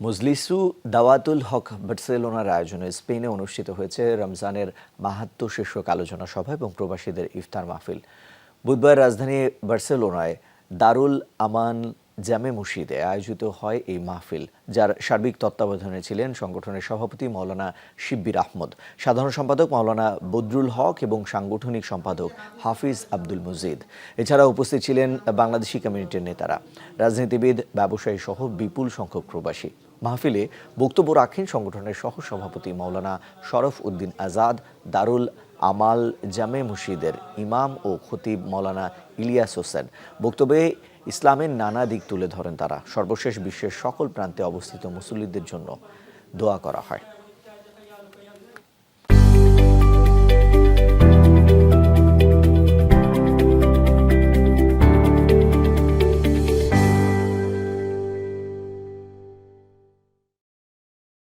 মজলিসু দাওয়াতুল হক বার্সেলোনার আয়োজনে স্পেনে অনুষ্ঠিত হয়েছে রমজানের মাহাত্ম্য শীর্ষক আলোচনা সভা এবং প্রবাসীদের ইফতার মাহফিল। বুধবার রাজধানী বার্সেলোনায় দারুল আমান জামে মসজিদে আয়োজিত হয় এই মাহফিল, যার সার্বিক তত্ত্বাবধানে ছিলেন সংগঠনের সভাপতি মাওলানা শিব্বির আহমদ, সাধারণ সম্পাদক মাওলানা বদরুল হক এবং সাংগঠনিক সম্পাদক হাফিজ আব্দুল মুজিদ। এছাড়া উপস্থিত ছিলেন বাংলাদেশি কমিউনিটির নেতারা, রাজনীতিবিদ, ব্যবসায়ী সহ বিপুল সংখ্যক প্রবাসী। মাহফিলে বক্তব্য রাখেন সংগঠনের সহ সভাপতি মাওলানা শরফ উদ্দিন আজাদ, দারুল আমাল জামে মসজিদের ইমাম ও খতিব মাওলানা ইলিয়াস হোসেন। বক্তব্যে ইসলামের নানা দিক তুলে ধরেন তারা। সর্বশেষ বিশ্বের সকল প্রান্তে অবস্থিত মুসল্লিদের জন্য দোয়া করা হয়।